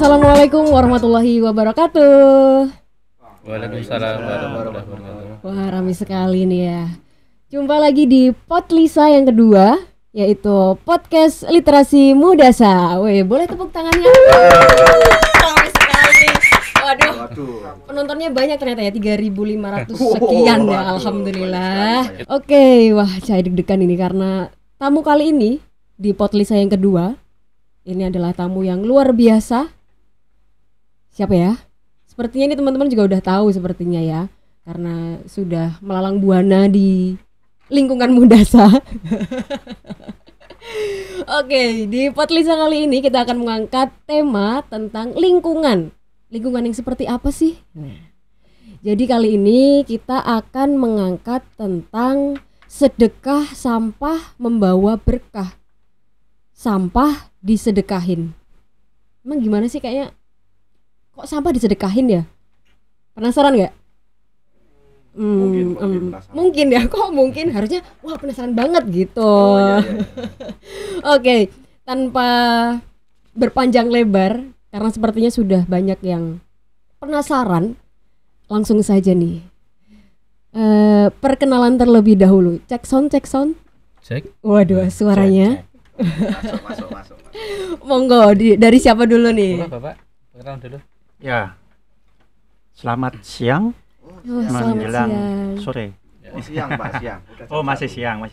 Assalamualaikum warahmatullahi wabarakatuh. Waalaikumsalam warahmatullahi wabarakatuh. Wah, ramai sekali nih ya. Jumpa lagi di Potlisa yang kedua, yaitu podcast literasi Mudasa. Weh, boleh tepuk tangannya? Ramai sekali. Waduh. Penontonnya banyak ternyata ya, 3.500 sekian ya, alhamdulillah. Oke, wah saya deg-degan ini karena tamu kali ini di Potlisa yang kedua ini adalah tamu yang luar biasa. Siapa ya? Sepertinya ini teman-teman juga udah tahu sepertinya ya, karena sudah melalang buana di lingkungan Mudasa. Oke, di Potlisa kali ini kita akan mengangkat tema tentang lingkungan. Lingkungan yang seperti apa sih? Jadi kali ini kita akan mengangkat tentang sedekah sampah membawa berkah. Sampah disedekahin. Emang gimana sih kayaknya? Kok sampah disedekahin ya? Penasaran nggak? Mungkin ya, kok mungkin harusnya wah penasaran banget gitu. Iya. Oke, tanpa berpanjang lebar karena sepertinya sudah banyak yang penasaran, langsung saja nih. Perkenalan terlebih dahulu. Cek sound. Cek. Waduh, suaranya. Masuk. Monggo, dari siapa dulu nih? Bapak, perkenalan dulu. Ya, selamat siang. Menjelang sore. Siang Pak, siang. Oh masih siang.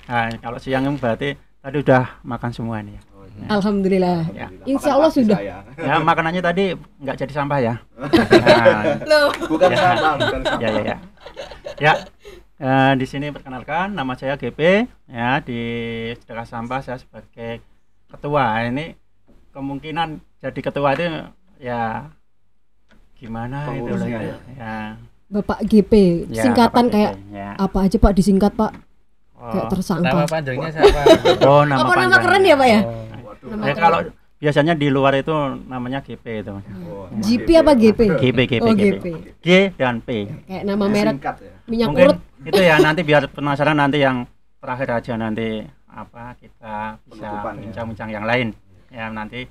Nah, kalau siang berarti tadi udah makan semua nih ya. Alhamdulillah. Ya. Insya Allah sudah. Ya makanannya tadi nggak jadi sampah ya. Nah, Loh. Bukan sampah. Ya. Di sini perkenalkan, nama saya GP. Ya, di Sedekah Sampah saya sebagai ketua. Ini kemungkinan jadi ketua itu ya gimana itu ya. Bapak GP, Ya, singkatan Bapak kayak GP, ya. apa aja Pak disingkat Pak? Kayak Nama tersangka. panjangnya siapa? Oh, nama Apa nama panjang. keren ya Pak ya? Nama Ya, keren. kalau biasanya di luar itu namanya GP itu. GP apa GP? GP. Oh, GP. G dan P. Kayak nama merek Singkat ya. minyak Mungkin urut. itu ya nanti biar penasaran nanti yang terakhir aja nanti apa kita bisa Penutupan, ya. bincang-bincang yang lain. Ya nanti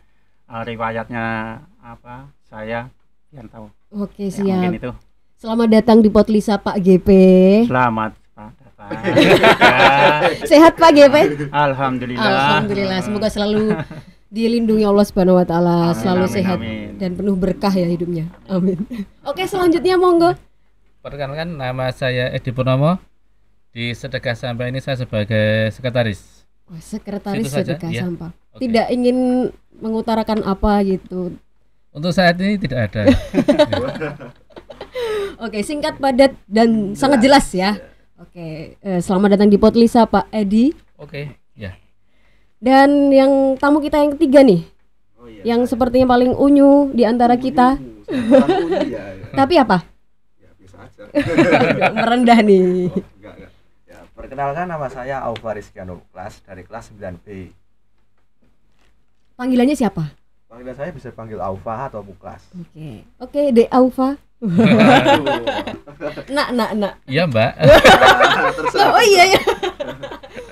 riwayatnya apa saya biar tahu. Oke, Ya, mungkin siap. itu. Selamat datang di Potlisa Pak GP. Selamat Pak datang. Ya, Sehat Pak GP? Alhamdulillah. Alhamdulillah, semoga selalu dilindungi Allah Subhanahu wa taala, Amin, selalu amin, sehat amin. dan penuh berkah ya hidupnya. Amin. Oke, selanjutnya monggo. Perkenalkan, nama saya Edi Purnomo. Di Sedekah Sampah ini saya sebagai sekretaris. Oh, sekretaris Situ saja, sedekah ya. sampah. Oke. Tidak ingin mengutarakan apa gitu. Untuk saat ini tidak ada. Oke, singkat, padat dan sangat jelas ya. Oke, selamat datang di Potlisa Pak Edi. Oke, ya. Dan yang tamu kita yang ketiga nih, yang sepertinya paling unyu di antara kita. Tapi apa? Ya bisa aja. Merendah nih. Enggak. Ya, perkenalkan nama saya Aufa Rizkiano dari kelas 9B. Panggilannya siapa? Panggilan saya bisa panggil Aufa atau Muklas. Oke, De Aufa. Nak. Iya, Mbak. Oh iya ya.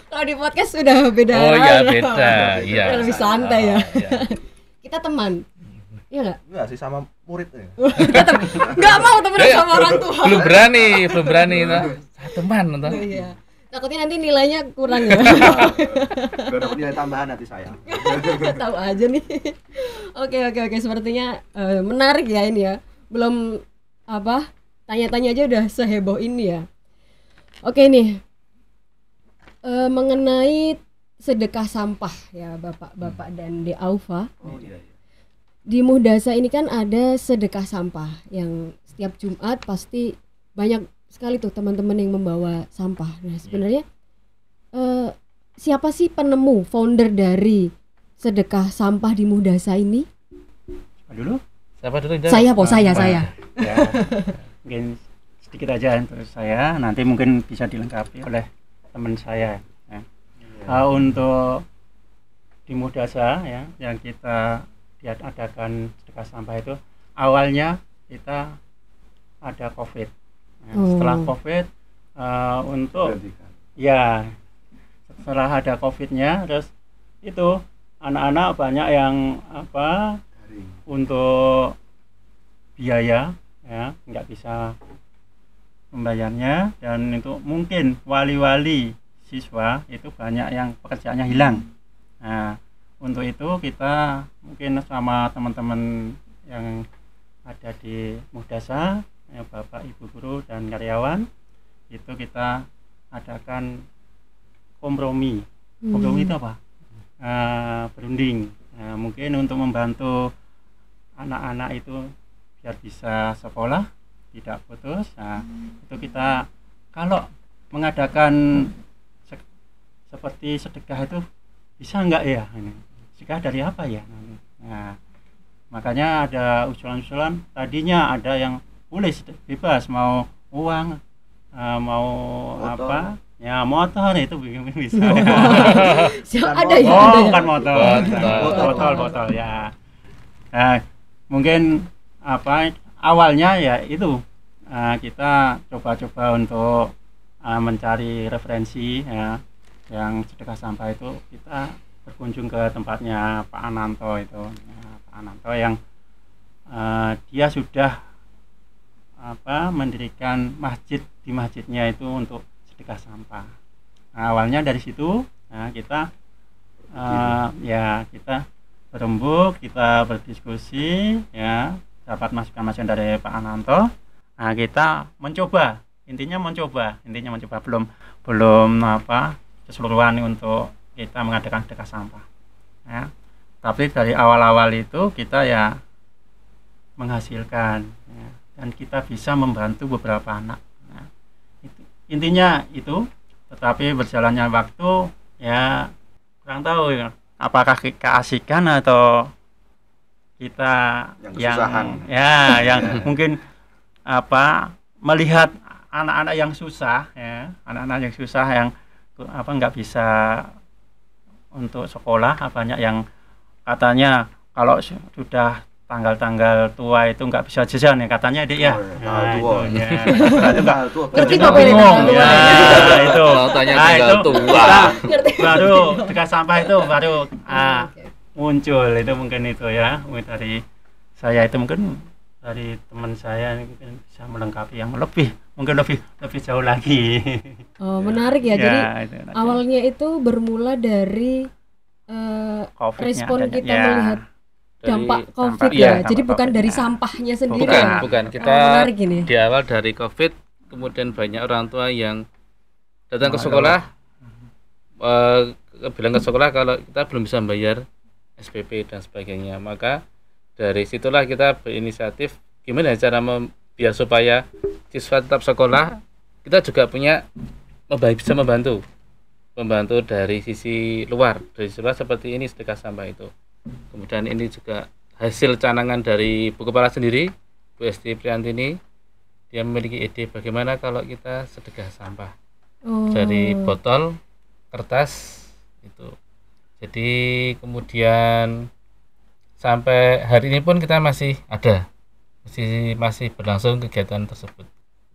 Kalau di podcast sudah beda. Oh iya, beda. Iya. Lebih santai ya. Iya. Kita teman. Iya enggak? Enggak sih sama muridnya. Enggak mau temenan sama orang tua. Belum berani. Saya teman toh. Iya. Takutnya nanti nilainya kurang ya. Enggak dapat nilai tambahan nanti saya. Tahu aja nih. Oke. Sepertinya menarik ya ini ya. Belum apa? Tanya-tanya aja udah seheboh ini ya. Oke nih. Mengenai sedekah sampah ya Bapak dan De Aufa. Oh iya. Di Mudasa ini kan ada sedekah sampah yang setiap Jumat pasti banyak sekali tuh teman-teman yang membawa sampah. Nah sebenarnya siapa sih penemu, founder dari sedekah sampah di Mudasa ini? Dulu? Siapa dulu? Saya. Ya, mungkin sedikit aja untuk saya. Nanti mungkin bisa dilengkapi oleh teman saya. Ya. Untuk di Mudasa ya, yang kita diadakan sedekah sampah itu awalnya kita ada COVID. Ya, setelah COVID untuk ya setelah ada COVID-nya terus itu anak-anak banyak yang untuk biaya ya nggak bisa membayarnya, dan itu mungkin wali-wali siswa itu banyak yang pekerjaannya hilang. Nah, untuk itu kita mungkin sama teman-teman yang ada di Muhdasa, ya, Bapak Ibu guru dan karyawan, itu kita adakan kompromi. Kompromi itu apa? Berunding. Nah, mungkin untuk membantu anak-anak itu biar bisa sekolah tidak putus. Nah, itu kita kalau mengadakan seperti sedekah itu bisa enggak ya ini? Sedekah dari apa ya? Nah, makanya ada usulan-usulan, tadinya ada yang boleh bebas, mau uang, mau motor. apa? Ya motor itu bisa. Ada ya? Oh, Ada ya? bukan motor. Botol. Botol ya. Nah, mungkin apa awalnya ya itu kita coba-coba untuk mencari referensi ya, yang sedekah sampah itu kita berkunjung ke tempatnya Pak Ananto itu. Ya, Pak Ananto yang dia sudah mendirikan masjid, di masjidnya itu untuk sedekah sampah. Nah, awalnya dari situ kita ya kita berembuk, kita berdiskusi ya, dapat masukan-masukan dari Pak Ananto. Nah, kita mencoba, intinya mencoba belum keseluruhan untuk kita mengadakan sedekah sampah ya. Tapi dari awal-awal itu kita ya menghasilkan ya, dan kita bisa membantu beberapa anak. Nah, intinya itu, tetapi berjalannya waktu ya kurang tahu ya, apakah keasikan atau kita Yang kesusahan. yang mungkin melihat anak-anak yang susah ya, anak-anak yang susah yang nggak bisa untuk sekolah, banyak yang katanya kalau sudah tanggal-tanggal tua itu nggak bisa jajan ya katanya dia ya. Tanggal tua. Itu ya. Tanggal tua. Ngerti Juga kok ini bingung tanggal ya, tua. itu. Kalau tanya Nah, tanggal itu tua. Ngerti. baru sedekah sampah itu baru Oke. muncul itu, mungkin itu ya, mungkin dari saya itu, mungkin dari teman saya mungkin bisa melengkapi yang mungkin lebih jauh lagi. Oh, menarik ya. Jadi itu nanti. awalnya itu bermula dari COVID-nya respon adanya. kita Ya. melihat dampak Dari- COVID iya, ya. dampak Jadi bukan COVID, dari ya. sampahnya sendiri Bukan, ya. bukan. Oh, Kita menarik ini. di awal dari COVID, kemudian banyak orang tua yang datang ke Halo. sekolah, bilang ke sekolah kalau kita belum bisa bayar SPP dan sebagainya. Maka dari situlah kita berinisiatif gimana cara biar supaya siswa tetap sekolah. Kita juga bisa membantu dari sisi luar, seperti ini sedekah sampah itu. Kemudian ini juga hasil canangan dari Bu Kepala sendiri, Bu Esti Priantini. Dia memiliki ide bagaimana kalau kita sedekah sampah Oh. dari botol, kertas itu. Jadi kemudian sampai hari ini pun kita masih berlangsung kegiatan tersebut.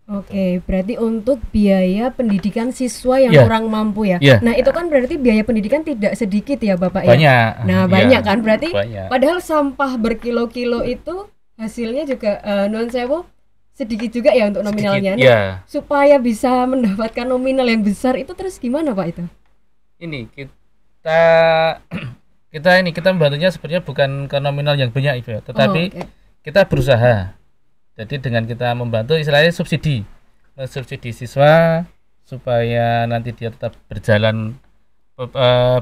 Oke, berarti untuk biaya pendidikan siswa yang Ya. kurang mampu ya. Ya. Nah, itu kan berarti biaya pendidikan tidak sedikit ya, Bapak ya. Banyak. Nah, Ya, banyak kan berarti. banyak. Padahal sampah berkilo-kilo itu hasilnya juga nuwun sewu sedikit juga ya untuk nominalnya. Sedikit, Nah, ya. supaya bisa mendapatkan nominal yang besar itu terus gimana, Pak itu? Ini kita membantunya sebenarnya bukan ke nominal yang banyak, Ibu, tetapi Oh, oke. kita berusaha. Jadi dengan kita membantu istilahnya subsidi siswa supaya nanti dia tetap berjalan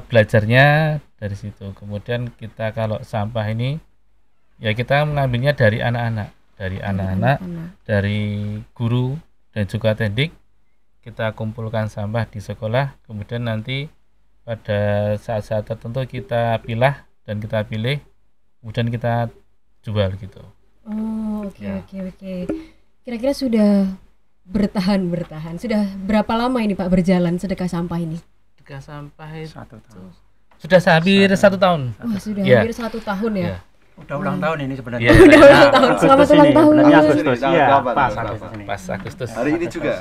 belajarnya dari situ. Kemudian kita kalau sampah ini ya kita mengambilnya dari anak-anak, dari guru dan juga tendik. Kita kumpulkan sampah di sekolah, kemudian nanti pada saat-saat tertentu kita pilih, kemudian kita jual gitu. Oh, oke Ya. oke. Kira-kira sudah bertahan. Sudah berapa lama ini Pak berjalan sedekah sampah ini? Sedekah sampah itu 1 tahun. sudah hampir 1 tahun. Wah, sudah Ya. hampir 1 tahun ya. Ya. Udah ulang tahun ini sebenarnya. Iya. Udah ulang tahun. Selamat Agustus ulang ini, tahun. bulan Agustus. Tanggal Iya, berapa, pas tanggal Agustus berapa? ini. Pas Agustus. Hari ini juga.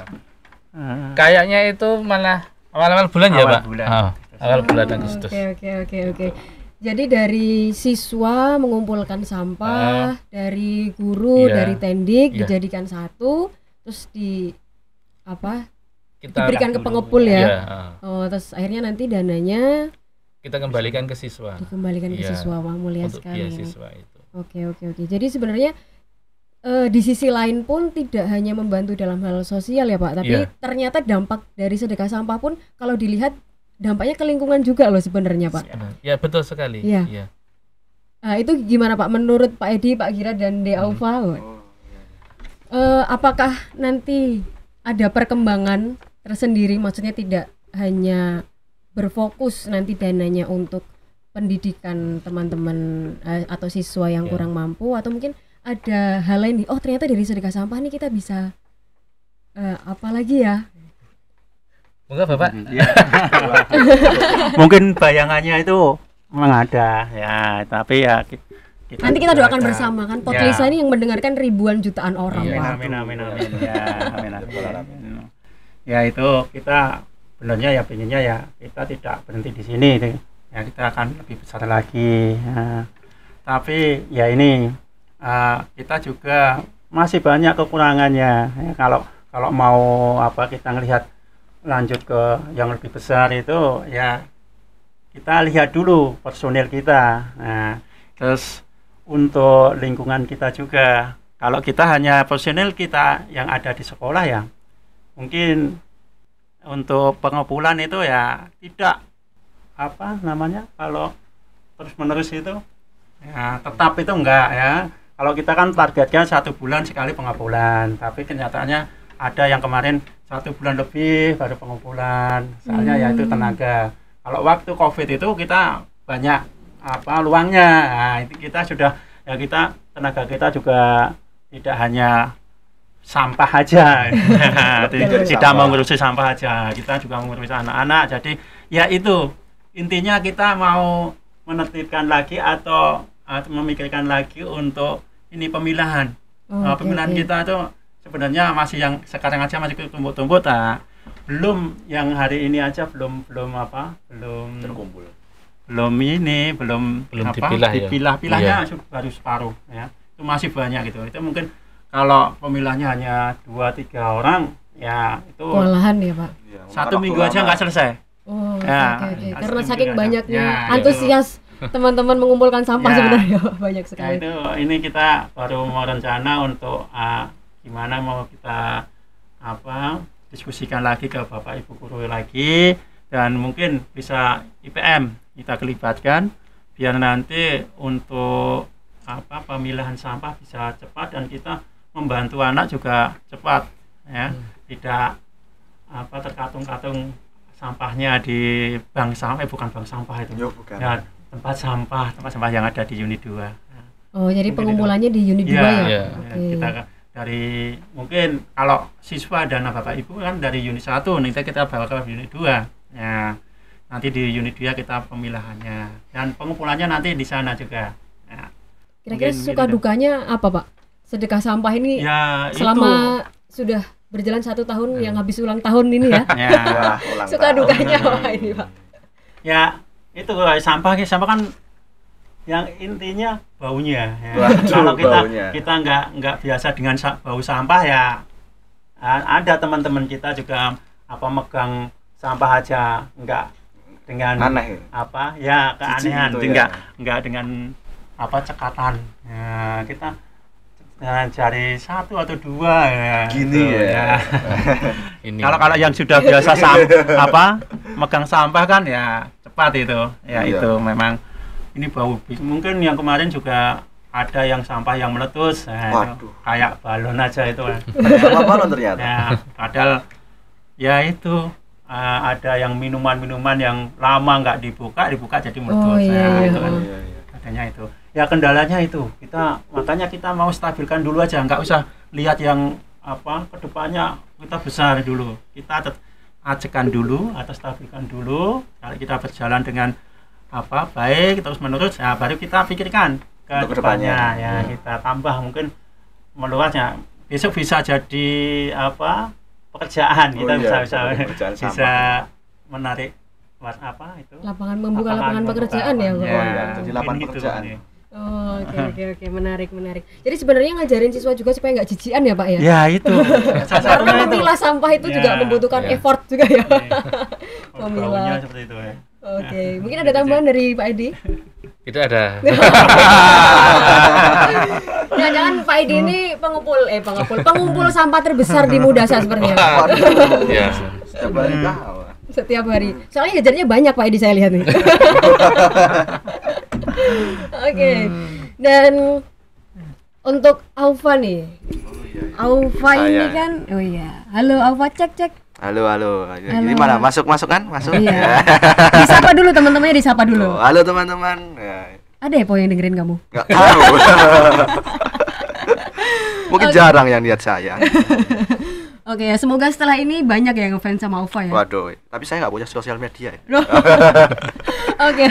Kayaknya itu malah awal-awal bulan ya, Awal Pak? bulan. Oh, awal bulan Agustus. Oke. Jadi dari siswa mengumpulkan sampah, dari guru, Iya. dari tendik Iya. dijadikan satu, terus Kita diberikan ke dulu. pengepul ya. Iya, Oh, terus akhirnya nanti dananya kita kembalikan ke siswa dikembalikan ke Iya, siswa. Wah, mulia untuk sekali. beasiswa itu. Oke. Jadi sebenarnya di sisi lain pun tidak hanya membantu dalam hal sosial ya Pak, tapi Iya. ternyata dampak dari sedekah sampah pun kalau dilihat dampaknya ke lingkungan juga loh sebenarnya Pak. Benar. Ya betul sekali. Iya. Iya. Itu gimana Pak menurut Pak Edi, Pak Gira dan De Aufa? Apakah nanti ada perkembangan tersendiri, maksudnya tidak hanya berfokus nanti dananya untuk pendidikan teman-teman atau siswa yang Ya. kurang mampu, atau mungkin ada hal lain nih, oh ternyata dari sedekah sampah nih kita bisa apa lagi ya? Monggo Bapak. Iya. Mungkin bayangannya itu memang ada ya, tapi ya Nanti kita doakan ada. bersama kan, Potlisa Ya. ini yang mendengarkan ribuan jutaan orang. Iya. Pak. Amin. Ya, amin. Ya itu kita benernya ya pengennya ya kita tidak berhenti di sini deh. Ya kita akan lebih besar lagi. Ya. Tapi ya ini kita juga masih banyak kekurangannya. Ya, kalau mau kita ngelihat lanjut ke yang lebih besar itu ya kita lihat dulu personil kita. Nah, terus untuk lingkungan kita juga. Kalau kita hanya personil kita yang ada di sekolah ya mungkin untuk pengepulan itu ya tidak kalau terus menerus itu ya tetap itu enggak ya. Kalau kita kan targetnya 1 bulan sekali pengepulan, tapi kenyataannya ada yang kemarin 1 bulan lebih baru pengumpulan, soalnya ya itu tenaga. Kalau waktu COVID itu kita banyak luangnya, nah, itu kita sudah ya tenaga kita juga tidak hanya sampah aja, tidak mengurusi sampah aja, kita juga mengurusi anak-anak. Jadi ya itu intinya kita mau menertibkan lagi atau memikirkan lagi untuk ini pemilahan. Pemilahan kita itu sebenarnya masih yang sekarang aja masih tumpuk-tumpuk, belum yang hari ini aja belum terkumpul. belum dipilah-pilahnya baru separuh ya. Itu masih banyak gitu. Itu mungkin kalau pemilahnya hanya 2-3 orang ya itu Kewalahan ya Pak. Ya, 1 minggu aja nggak selesai. Oh, Ya, oke. harus Karena saking dipilih banyaknya aja. Ya, antusias teman-teman mengumpulkan sampah Ya. sebenarnya banyak Ya sekali. itu ini kita baru mau rencana untuk gimana mau kita diskusikan lagi ke Bapak Ibu guru lagi, dan mungkin bisa IPM kita kelibatkan biar nanti untuk pemilahan sampah bisa cepat dan kita membantu anak juga cepat ya. Tidak terkatung-katung sampahnya di bank sampah, bukan bank sampah itu. Bukan. Ya, tempat sampah yang ada di unit 2. Oh, jadi Mungkin pengumpulannya di unit 2 ya, ya? Iya. Oke. Kita dari mungkin kalau siswa dan Bapak Ibu kan dari unit 1, nanti kita bawa ke unit 2. Ya, nanti di unit 2 kita pemilahannya dan pengumpulannya nanti di sana juga. Ya, Kira-kira mungkin suka gitu. dukanya apa Pak? Sedekah sampah ini Ya, selama sudah berjalan 1 tahun yang habis ulang tahun ini ya? ya, Wah, ulang Suka tahun. dukanya apa ini Pak? ya itu sampah kan yang intinya baunya ya. Waduh, Kalau baunya. kita nggak biasa dengan bau sampah ya, ada teman-teman kita juga megang sampah aja nggak dengan Aneh. keanehan, Jijik gitu nggak dengan cekatan ya, kita cari 1 atau 2 ya Gini gitu, ya. Ini. kalau yang sudah biasa megang sampah kan ya cepat itu ya. Iya. Itu memang ini bau. Mungkin yang kemarin juga ada yang sampah yang meletus, itu Waduh. kayak balon aja itu. Apa ternyata? Ya, padahal ya itu ada yang minuman yang lama nggak dibuka jadi meletus. Oh, iya, Ya, iya. itu kan Iya, iya. adanya itu. Ya kendalanya itu makanya kita mau stabilkan dulu aja, nggak usah lihat yang kedepannya kita besar dulu. Kita ajekan dulu atau stabilkan dulu. Kalau kita berjalan dengan baik terus menerus, ya baru kita pikirkan ke Untuk depannya kedepannya. ya, kita tambah mungkin meluasnya. Besok bisa jadi pekerjaan, kita Oh iya, bisa pekerjaan bisa sampah. menarik buat apa itu? Membuka lapangan pekerjaan ya, Pak. Oh, iya, jadi lapangan Mungkin gitu, pekerjaan. ya. Oh, oke, menarik. Jadi sebenarnya ngajarin siswa juga supaya nggak jijian ya, Pak ya? Ya itu. Salah Karena satunya itu. memilah sampah itu Ya, juga membutuhkan ya. effort juga ya. Baunya Memilah. seperti itu ya. Oke, mungkin ada tambahan dari Pak Edi? Tidak ada. Jangan Pak Edi ini pengumpul sampah terbesar di Mudasa sepertinya. Ya. Setiap hari tahu. Setiap hari. Soalnya jajarnya banyak Pak Edi saya lihat nih. Oke. Dan untuk Aufa nih. Aufa ini Saya. kan, oh iya. Halo Aufa, cek. Halo. Halo. Ini mana masuk kan? Masuk. Iya. Disapa dulu teman-temannya, disapa dulu. Halo teman-teman. Ya, Ada ya Po yang dengerin kamu? nggak tahu. Mungkin jarang yang lihat saya. Oke ya, semoga setelah ini banyak yang ngefans sama Aufa ya. Waduh, tapi saya nggak punya sosial media ya. Oke.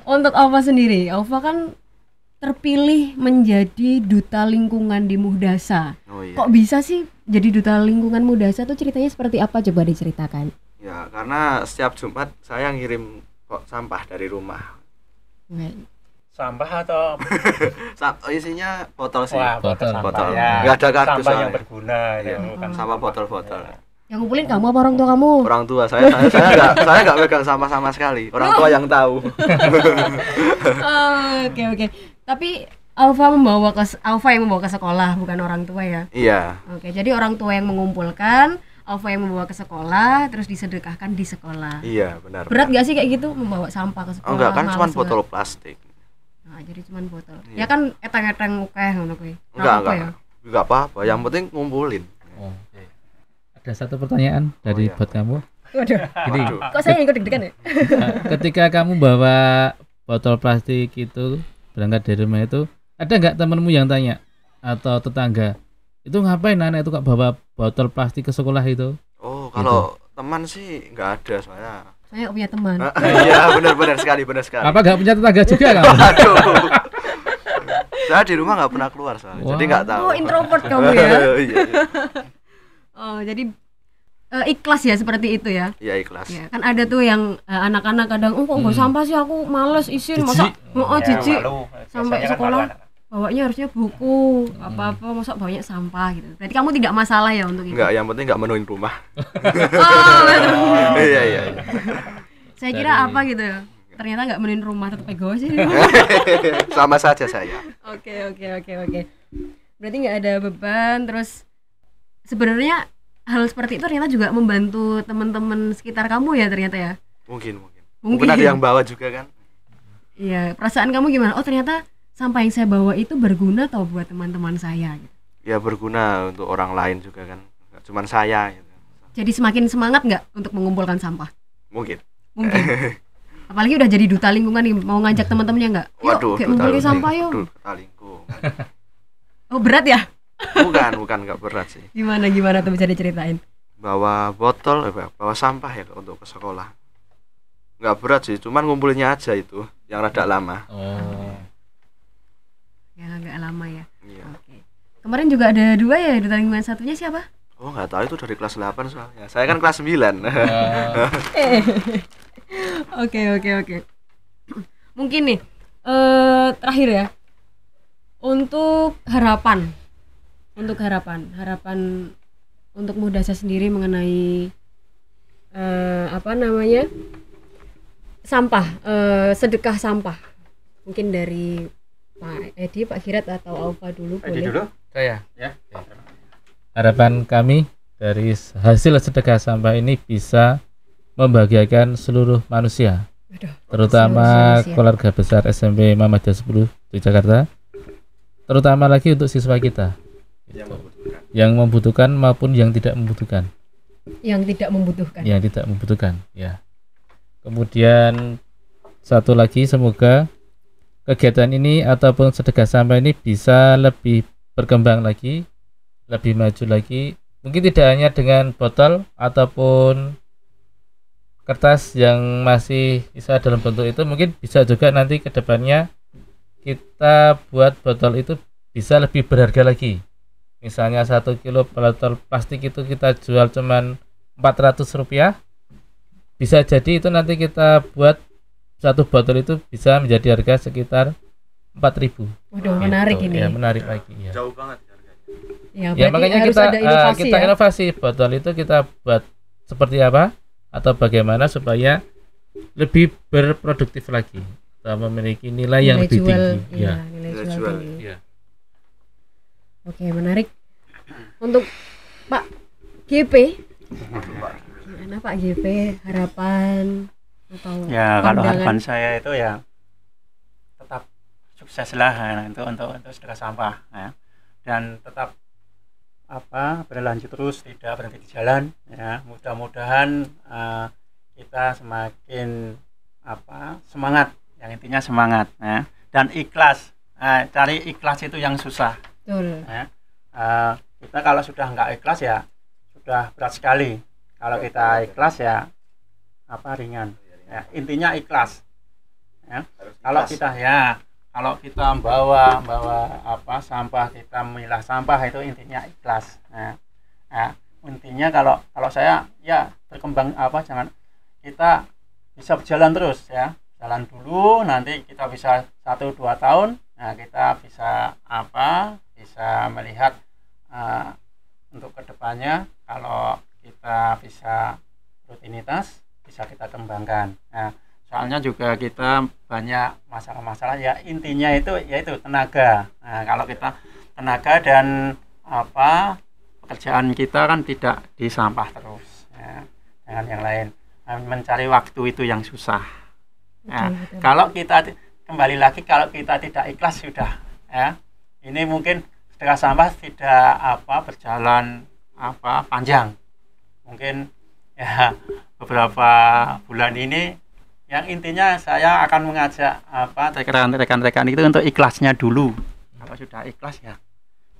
Untuk Aufa sendiri, Aufa kan terpilih menjadi duta lingkungan di Muhdasa. Oh iya. Kok bisa sih jadi duta lingkungan Muhdasa tuh ceritanya seperti apa, coba diceritakan? Ya, karena setiap Jumat saya ngirim kok sampah dari rumah. Sampah atau Isinya botol sih. wah, Botol. Botol. ya. Nggak ada kardus Sampah yang soalnya. berguna Iya. ya, bukan Sama botol-botol. Yang ngumpulin kamu apa orang tua kamu? Orang tua saya nggak pegang sampah sama sekali. Orang tua yang tahu. Oke. Tapi Aufa yang membawa ke sekolah, bukan orang tua ya. Iya. Oke, jadi orang tua yang mengumpulkan, Aufa yang membawa ke sekolah, terus disedekahkan di sekolah. Iya, benar. Berat gak sih kayak gitu membawa sampah ke sekolah? Oh, enggak, kan cuma Males botol banget. plastik. Nah, jadi cuma botol. Iya. Ya kan eteng-eteng ukeh ngono kuwi. Enggak, Apa enggak. Enggak apa-apa, yang penting ngumpulin. Oh, oke. Ada satu pertanyaan dari iya. buat kamu. Waduh. Jadi Waduh. Kok saya yang ikut deg-degan ya? ketika kamu bawa botol plastik itu berangkat dari rumah itu, ada nggak temanmu yang tanya atau tetangga itu ngapain anak itu kok bawa botol plastik ke sekolah itu? Oh, kalau teman sih enggak ada soalnya. Saya nggak punya teman. Iya, benar sekali. Apa nggak punya tetangga juga kamu? Aduh. Saya di rumah nggak pernah keluar soalnya, Wah. jadi nggak tahu. Oh, introvert kamu ya. Iya. Oh, jadi ikhlas ya seperti itu ya. Iya, ikhlas. Ya, kan ada tuh yang anak-anak kadang, kok nggak sampah sih, aku males isin, masa jijik sampai Biasanya kan sekolah malu anak. bawanya harusnya buku apa-apa, masa bawanya sampah gitu. Jadi kamu tidak masalah ya untuk itu? Enggak, yang penting nggak menuin rumah. Oh, Iya. saya kira apa gitu ya. Ternyata nggak menin rumah, tetap egois sih. Sama saja saya. Oke. Berarti nggak ada beban. Terus sebenarnya hal seperti itu ternyata juga membantu teman-teman sekitar kamu ya ternyata ya. Mungkin ada yang bawa juga kan. Iya, perasaan kamu gimana? Oh, ternyata sampah yang saya bawa itu berguna tau buat teman-teman saya gitu. Ya berguna untuk orang lain juga kan. Nggak cuma saya gitu. Jadi semakin semangat nggak untuk mengumpulkan sampah? Mungkin. Apalagi udah jadi duta lingkungan nih, mau ngajak teman-temannya nggak? Yuk, Waduh, kayak ngumpulin sampah yuk. duta lingkungan. Oh, berat ya? Bukan nggak berat sih. Gimana tuh, bisa diceritain? Bawa botol, bawa sampah ya untuk ke sekolah. Nggak berat sih, cuman ngumpulinnya aja itu yang rada lama. Oh. Ya agak lama ya. Iya. Oke. Kemarin juga ada 2 ya, duta lingkungan, satunya siapa? Oh, nggak tahu, itu dari kelas 8 soalnya. Saya kan kelas 9. Oke. Mungkin nih terakhir ya. Untuk harapan untuk Muhdasa sendiri mengenai sampah, sedekah sampah. Mungkin dari Pak Edi, Pak Girat atau Aufa dulu boleh. Saya. Ya. Harapan kami dari hasil sedekah sampah ini bisa membahagiakan seluruh manusia, Waduh, terutama seluruh manusia. keluarga besar SMP Muhammadiyah 10 di Jakarta, terutama lagi untuk siswa kita yang membutuhkan maupun yang tidak membutuhkan. Yang tidak membutuhkan ya. Kemudian satu lagi, semoga kegiatan ini ataupun sedekah sampah ini bisa lebih berkembang lagi, lebih maju lagi. Mungkin tidak hanya dengan botol ataupun kertas yang masih bisa dalam bentuk itu, mungkin bisa juga nanti ke depannya kita buat botol itu bisa lebih berharga lagi. Misalnya 1 kilo botol plastik itu kita jual cuman Rp400, bisa jadi itu nanti kita buat satu botol itu bisa menjadi harga sekitar 4.000. Waduh, menarik Gitu. ini. Ya, menarik lagi ya. Jauh banget harganya. Ya, Ya, berarti makanya harus kita ada inovasi kita ya. inovasi botol itu kita buat seperti apa atau bagaimana supaya lebih berproduktif lagi atau memiliki nilai yang lebih jual, tinggi. iya, Ya. nilai Nilai jual jual, tinggi. Ya. Oke, menarik. Untuk Pak GP, gimana Pak GP, harapan atau Ya kalau pandangan? harapan saya itu ya tetap sukses lah ya, untuk sedekah sampah ya. Dan tetap berlanjut terus, tidak berhenti di jalan ya. Mudah-mudahan kita semakin semangat, yang intinya semangat ya. Dan ikhlas, cari ikhlas itu yang susah Betul. ya. Kita kalau sudah nggak ikhlas ya sudah berat sekali. Kalau kita ikhlas ya ringan ya. Intinya ikhlas ya. Kalau kita membawa sampah, kita memilah sampah, itu intinya ikhlas ya. Intinya kalau saya ya berkembang jangan, kita bisa berjalan terus ya, jalan dulu, nanti kita bisa 1-2 tahun, nah kita bisa bisa melihat untuk kedepannya. Kalau kita bisa rutinitas, bisa kita kembangkan. Nah, soalnya juga kita banyak masalah-masalah ya, intinya itu yaitu tenaga. Nah, kalau kita tenaga dan pekerjaan kita kan tidak di sampah terus ya, dengan yang lain. Nah, mencari waktu itu yang susah. Nah, Betul. kalau kita kembali lagi, kalau kita tidak ikhlas sudah ya, ini mungkin sedekah sampah tidak berjalan panjang. Mungkin ya beberapa bulan ini, yang intinya saya akan mengajak rekan-rekan itu untuk ikhlasnya dulu. Kalau sudah ikhlas ya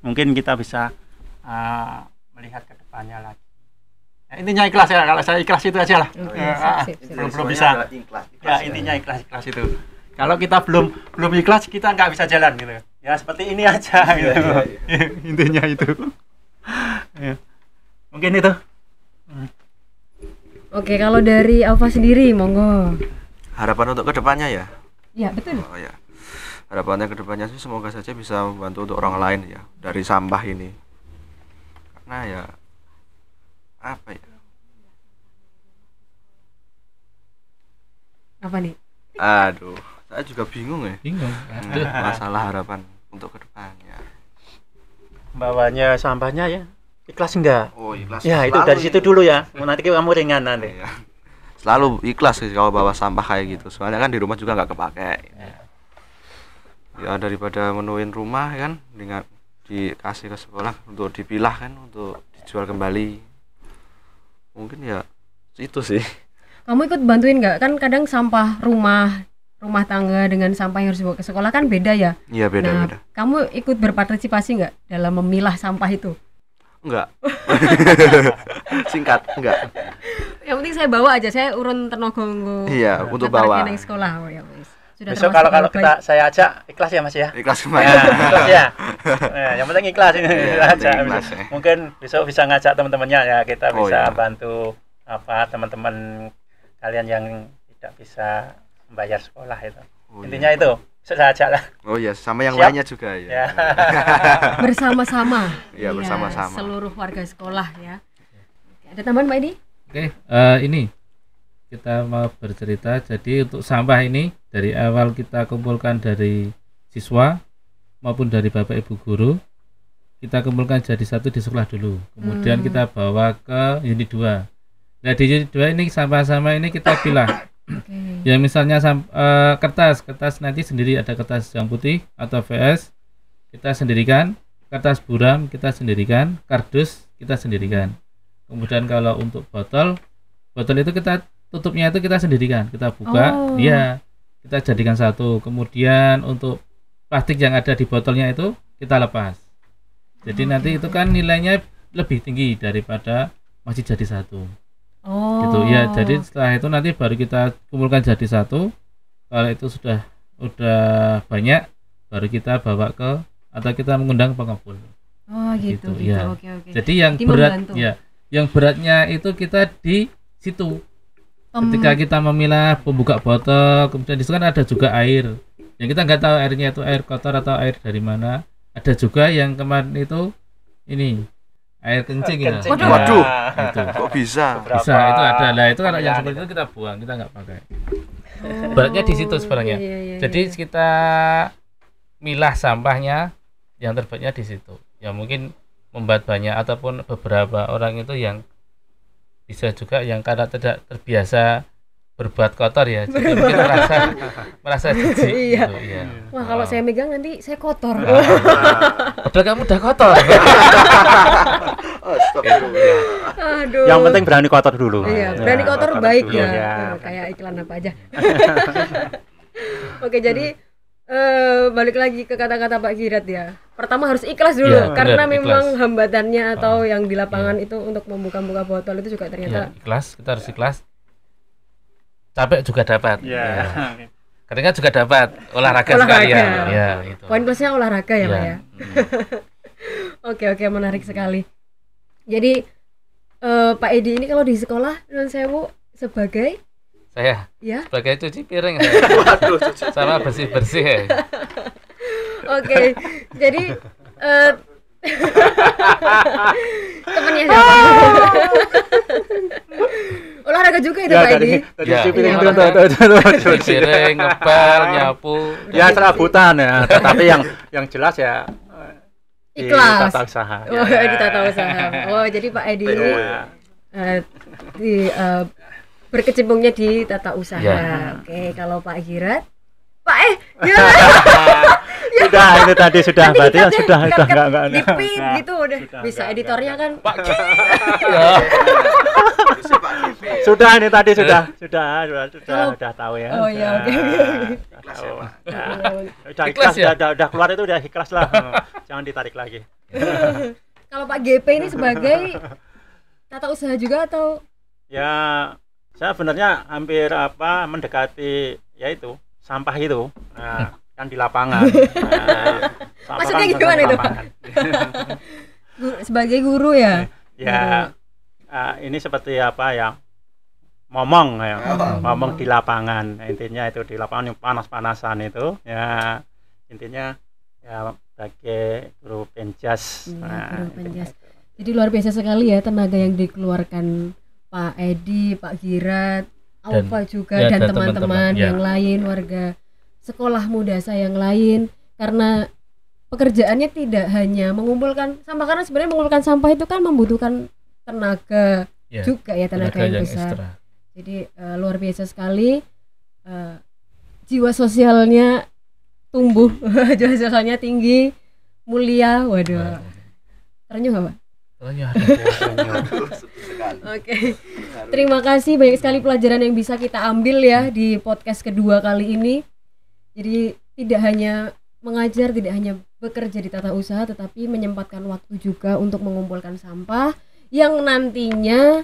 mungkin kita bisa melihat ke depannya lagi. Ya, intinya ikhlas ya, kalau saya ikhlas itu aja lah. Oke, sip. Belum bisa. Ya, intinya ikhlas itu. Kalau kita belum ikhlas, kita nggak bisa jalan gitu. Ya seperti ini aja gitu. Intinya itu. Ya. Mungkin itu. Oke, kalau dari Alfa sendiri, monggo. Harapan untuk kedepannya ya. Ya, betul. Oh ya. Harapannya kedepannya sih semoga saja bisa membantu untuk orang lain ya dari sampah ini. Karena ya apa ya? Apa nih? Aduh, saya juga bingung ya. Bingung. Masalah harapan untuk kedepannya. Bawanya sampahnya ya ikhlas enggak? Oh, ikhlas. Ya itu Selalu dari situ dulu ya. Nanti kamu ringan nanti. Iya. Selalu ikhlas sih kalau bawa sampah kayak gitu. Soalnya kan di rumah juga nggak kepake. Ya daripada menuin rumah kan, dengan dikasih ke sekolah untuk dipilah kan, untuk dijual kembali. Mungkin ya itu sih. Kamu ikut bantuin nggak? Kan kadang sampah rumah tangga dengan sampah yang harus dibawa ke sekolah kan beda ya. Iya beda. Nah, kamu ikut berpartisipasi nggak dalam memilah sampah itu? Enggak. Singkat, enggak. Yang penting saya bawa aja, saya urun tenaga nggo. Iya, untuk bawa. Nang sekolah. Oh ya wis. Sudah Besok termasuk kalau yang baik. saya ajak ikhlas ya Mas ya. Ikhlas Ya, kemana? ikhlas ya. Yang penting ikhlas ini. Iya, Ajak. ikhlas, ya. Mungkin besok bisa ngajak teman-temannya ya, kita Oh, bisa iya. bantu teman-teman kalian yang tidak bisa membayar sekolah itu. Oh, Intinya iya. itu. Saya ajak lah. Oh iya, sama yang Siap. lainnya juga ya. Ya. Bersama-sama. Iya, bersama-sama. Seluruh warga sekolah ya. Ada tambahan Pak Edi? Oke, ini kita mau bercerita. Jadi untuk sampah ini dari awal kita kumpulkan dari siswa maupun dari Bapak Ibu guru, kita kumpulkan jadi satu di sekolah dulu. Kemudian kita bawa ke unit 2. Nah di unit 2 ini sampah-sampah ini kita pilah. Oke. Ya misalnya kertas nanti sendiri, ada kertas yang putih atau VS kita sendirikan, kertas buram kita sendirikan, kardus kita sendirikan. Kemudian kalau untuk botol itu kita tutupnya itu kita sendirikan, kita buka, Oh. kita jadikan satu. Kemudian untuk plastik yang ada di botolnya itu kita lepas. Jadi nanti itu kan nilainya lebih tinggi daripada masih jadi satu. Oh. Gitu ya. Jadi setelah itu nanti baru kita kumpulkan jadi satu. Kalau itu sudah banyak, baru kita bawa ke atau kita mengundang pengepul. Oh gitu. ya. Oke. Jadi yang Jadi berat membantu. ya, yang beratnya itu kita di situ. ketika kita memilah pembuka botol, kemudian di situ kan ada juga air. Yang kita nggak tahu airnya itu air kotor atau air dari mana. Ada juga yang kemarin itu ini air kencing ya. Waduh. Itu. Kok bisa? Bisa itu ada lah itu kalau yang seperti itu kita buang, kita nggak pakai. Beratnya di situ sebenarnya. Jadi kita milah sampahnya yang terbaiknya di situ. Ya mungkin membuat banyak ataupun beberapa orang itu yang bisa juga yang karena tidak terbiasa berbuat kotor ya, jadi mungkin merasa jijik. Iya. Gitu, iya. Wah, kalau saya megang nanti saya kotor. Padahal kamu udah kotor. Aduh. Yang penting berani kotor dulu. Iya, berani kotor baik dulu, ya. ya. Kayak iklan apa aja. Oke, jadi balik lagi ke kata-kata Pak Girat ya. Pertama harus ikhlas dulu Ya, karena benar, memang ikhlas. hambatannya atau yang di lapangan itu untuk membuka-buka botol itu juga Ya, ternyata ikhlas, kita harus ikhlas. Capek juga dapat. Ya. Ya. Keringat juga dapat. Olahraga sekalian. Ya, itu. poin plusnya olahraga ya, Pak ya. Oke, menarik sekali. Jadi Pak Edi ini kalau di sekolah Nuwun Sewu sebagai Saya ya. sebagai cuci piring saya. Sama bersih-bersih ya. Oke. Jadi temannya siapa? Olahraga juga itu Pak Edi. Ya, cuci piring iya, cuci piring, ngepel, nyapu. Ya serabutan ya, tetapi yang jelas ya di Ikhlas. tata usaha. Oh, di tata usaha. Oh, jadi Pak Edi ini berkecimpungnya di tata usaha. Ya. Oke, kalau Pak Girat, Pak ya. Sudah ini tadi sudah Nanti berarti kan dikat sudah deh, enggak. dipin Nah, gitu udah. Bisa enggak, editornya kan. Pak Ya. Sudah ini tadi sudah tahu ya. Oh iya, oke. Tahu. Ya. Udah Ikhlas ikhlas ya? udah keluar itu udah ikhlas lah. Jangan ditarik lagi. Kalau Pak GP ini sebagai tata usaha juga atau Ya, saya sebenarnya hampir mendekati yaitu sampah itu. Nah, kan di lapangan. Nah, sampah Maksudnya kan gimana di itu, lapangan. sebagai guru ya? Ya, ini seperti apa ya? Ngomong ya, ngomong di lapangan. Intinya itu di lapangan yang panas-panasan itu. Ya, intinya ya sebagai guru penjas. Iya, guru penjas. intinya itu. Jadi luar biasa sekali ya tenaga yang dikeluarkan Pak Edi, Pak Girat, Alfa juga ya, dan dan teman-teman teman-teman, ya. yang lain, warga sekolah muda saya yang lain, karena pekerjaannya tidak hanya mengumpulkan sampah, karena sebenarnya mengumpulkan sampah itu kan membutuhkan tenaga Ya, juga ya, tenaga yang besar. ekstra. Jadi luar biasa sekali, jiwa sosialnya tumbuh, jiwa sosialnya tinggi, mulia. Waduh, terenyuh nggak Pak? Oke. Terima kasih, banyak sekali pelajaran yang bisa kita ambil ya di podcast kedua kali ini. Jadi tidak hanya mengajar, tidak hanya bekerja di tata usaha, tetapi menyempatkan waktu juga untuk mengumpulkan sampah yang nantinya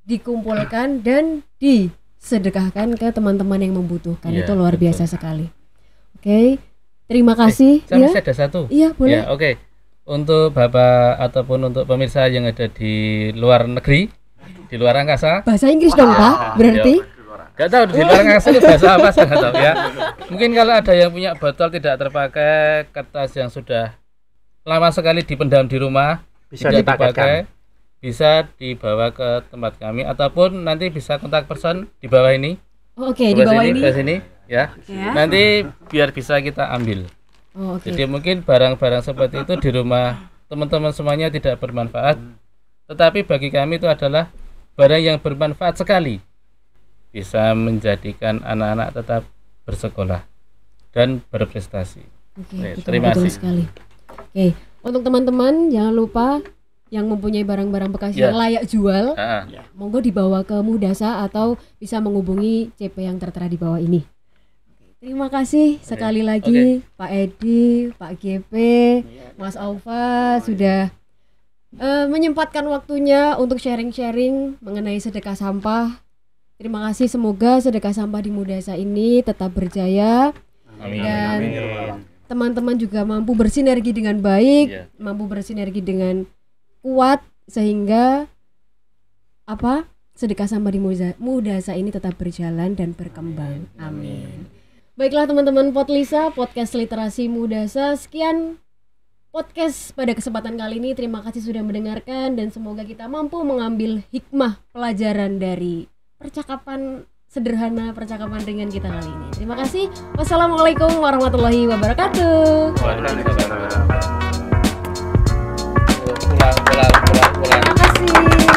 dikumpulkan dan disedekahkan ke teman-teman yang membutuhkan. Iya, Itu luar betul. biasa sekali. Oke, terima kasih. Saya Ya, masih ada satu. iya boleh. Ya, oke. Untuk Bapak ataupun untuk pemirsa yang ada di luar negeri, di luar angkasa, Bahasa Inggris dong Pak, berarti. nggak tahu di luar angkasa itu bahasa apa saya nggak tahu ya. Mungkin kalau ada yang punya botol tidak terpakai, kertas yang sudah lama sekali dipendam di rumah, Bisa tidak dipaketkan. dipakai, bisa dibawa ke tempat kami ataupun nanti bisa kontak person di bawah ini. Oh, oke, di bawah ini. ke sini ya. Ya. Nanti biar bisa kita ambil. Oh, oke. Jadi mungkin barang-barang seperti itu di rumah teman-teman semuanya tidak bermanfaat, tetapi bagi kami itu adalah barang yang bermanfaat sekali, bisa menjadikan anak-anak tetap bersekolah dan berprestasi. Oke, Baik, betul, terima betul kasih. sekali. Oke, untuk teman-teman jangan lupa yang mempunyai barang-barang bekas Ya. yang layak jual, Ah, monggo dibawa ke Mudasa atau bisa menghubungi CP yang tertera di bawah ini. Terima kasih sekali lagi Pak Edi, Pak GP, Mas Aufa sudah menyempatkan waktunya untuk sharing-sharing mengenai sedekah sampah. Terima kasih, semoga sedekah sampah di Mudasa ini tetap berjaya amin. dan teman-teman juga mampu bersinergi dengan baik, Iya. mampu bersinergi dengan kuat sehingga sedekah sampah di Mudasa ini tetap berjalan dan berkembang. Amin. Baiklah teman-teman Potlisa, podcast literasi Mudasa. Sekian podcast pada kesempatan kali ini. Terima kasih sudah mendengarkan dan semoga kita mampu mengambil hikmah pelajaran dari percakapan sederhana, percakapan ringan kita kali ini. Terima kasih. Wassalamualaikum warahmatullahi wabarakatuh. Waalaikumsalam. Pulang. Terima kasih.